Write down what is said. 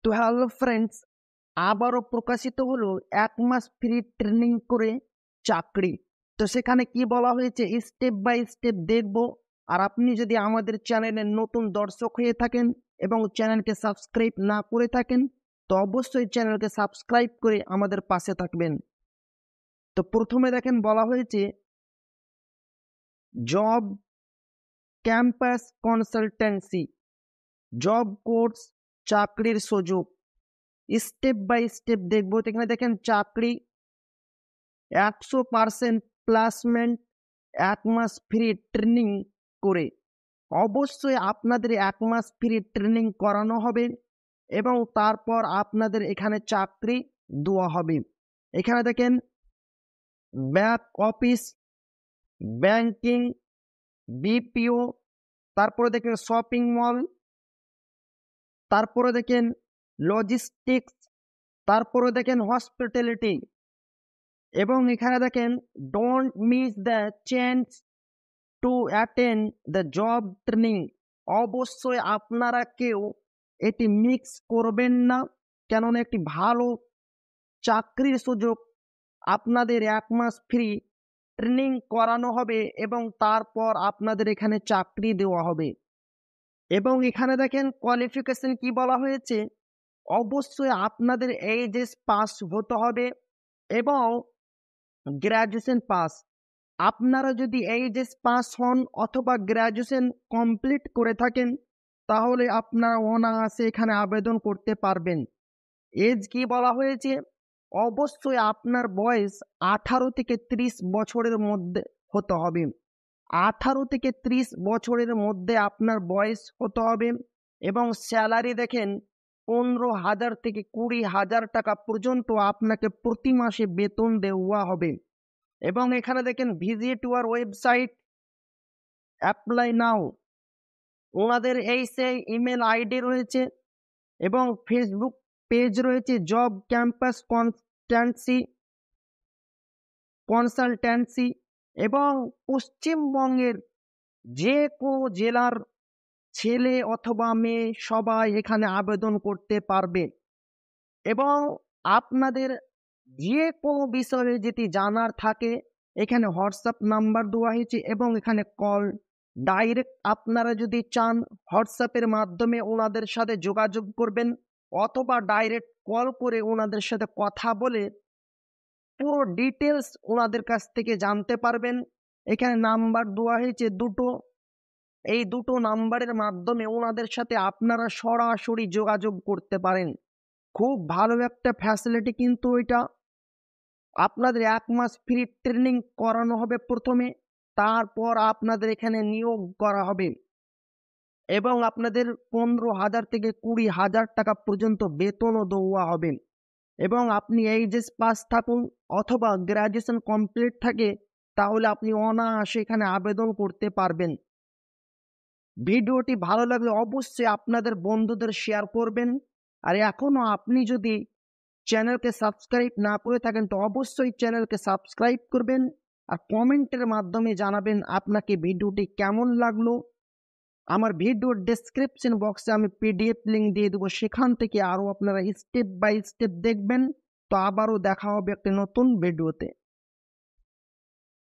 তো hello friends, আবারও প্রকাশিত হলো 1 মাস ফ্রি ট্রেনিং করে চাকরি। তো সেখানে কি বলা হয়েছে স্টেপ বাই স্টেপ দেখব। আর আপনি যদি আমাদের চ্যানেলের নতুন দর্শক হয়ে থাকেন এবং চ্যানেলকে সাবস্ক্রাইব না করে থাকেন, তো অবশ্যই চ্যানেলকে সাবস্ক্রাইব করে আমাদের পাশে থাকবেন। তো প্রথমে দেখেন বলা হয়েছে job campus consultancy, job course, চাকরির সুযোগ। স্টেপ বাই স্টেপ দেখবো। এখানে দেখেন চাকরি 100% প্লেসমেন্ট, 1 মাস ফ্রি ট্রেনিং করে। অবশ্যই আপনাদের 1 মাস ফ্রি ট্রেনিং করানো হবে এবং তারপর আপনাদের এখানে চাকরি দেওয়া হবে। এখানে দেখেন ব্যাক অফিস, ব্যাংকিং, বিপিও, তারপরে দেখেন শপিং মল, তারপরে দেখেন লজিস্টিক্স, তারপরে দেখেন হসপিটালিটি। এবং এখানে দেখেন don't miss the chance to attend the job training. অবশ্যই আপনারা কেউ এটি মিক্স করবেন না, কেননা একটি ভালো চাকরির সুযোগ। আপনাদের 1 মাস ফ্রি ট্রেনিং করানো হবে এবং তারপর আপনাদের এখানে চাকরি দেওয়া হবে। এবং এখানে দেখেন কোয়ালিফিকেশন কি বলা হয়েছে, অবশ্যই আপনাদের এইচএস পাস হতে হবে এবং গ্র্যাজুয়েশন পাস। আপনারা যদি এইচএস পাস হন অথবা গ্র্যাজুয়েশন কমপ্লিট করে থাকেন, তাহলে আপনারা অনায়াসে এখানে আবেদন করতে পারবেন। এজ কি বলা হয়েছে, অবশ্যই আপনার বয়স 18 থেকে 30 বছরের মধ্যে হতে হবে। 18 থেকে 30 বছরের মধ্যে আপনার বয়স হতে হবে। এবং স্যালারি দেখেন 15,000 থেকে 20,000 টাকা পর্যন্ত আপনাকে প্রতি মাসে বেতন দেওয়া হবে। এবং এখানে দেখেন ভিজিট ইউর ওয়েবসাইট, অ্যাপ্লাই নাও। ওনাদের এই সেই ইমেল আইডি রয়েছে এবং ফেসবুক পেজ রয়েছে জব ক্যাম্পাস কনসালটেন্সি। এবং পশ্চিমবঙ্গের যে কোনো জেলার ছেলে অথবা মেয়ে সবাই এখানে আবেদন করতে পারবে। এবং আপনাদের যে কোনো বিষয়ে যদি জানার থাকে, এখানে হোয়াটসঅ্যাপ নাম্বার দেওয়া হয়েছে এবং এখানে কল ডাইরেক্ট। আপনারা যদি চান হোয়াটসঅ্যাপের মাধ্যমে ওনাদের সাথে যোগাযোগ করবেন অথবা ডাইরেক্ট কল করে ওনাদের সাথে কথা বলে পুরো ডিটেলস ওনাদের কাছ থেকে জানতে পারবেন। এখানে নাম্বার দেওয়া হয়েছে দুটো, এই দুটো নাম্বারের মাধ্যমে ওনাদের সাথে আপনারা সরাসরি যোগাযোগ করতে পারেন। খুব ভালো একটা ফ্যাসিলিটি কিন্তু এটা। আপনাদের 1 মাস ফ্রি ট্রেনিং করানো হবে প্রথমে, তারপর আপনাদের এখানে নিয়োগ করা হবে এবং আপনাদের 15,000 থেকে 20,000 টাকা পর্যন্ত বেতনও দেওয়া হবে। এবং আপনি এইচএস পাস থাকুন অথবা গ্র্যাজুয়েশন কমপ্লিট থাকে, তাহলে আপনি অনায়াসে এখানে আবেদন করতে পারবেন। ভিডিওটি ভালো লাগলে অবশ্যই আপনাদের বন্ধুদের শেয়ার করবেন। আর এখনো আপনি যদি চ্যানেলকে সাবস্ক্রাইব না করে থাকেন, তো অবশ্যই চ্যানেলকে সাবস্ক্রাইব করবেন আর কমেন্টের মাধ্যমে জানাবেন আপনাকে ভিডিওটি কেমন লাগলো। আমার ভিডিওর ডেসক্রিপশন বক্সে আমি পিডিএফ লিঙ্ক দিয়ে দেবো, সেখান থেকে আরও আপনারা স্টেপ বাই স্টেপ দেখবেন। তো আবারও দেখা হবে একটা নতুন ভিডিওতে।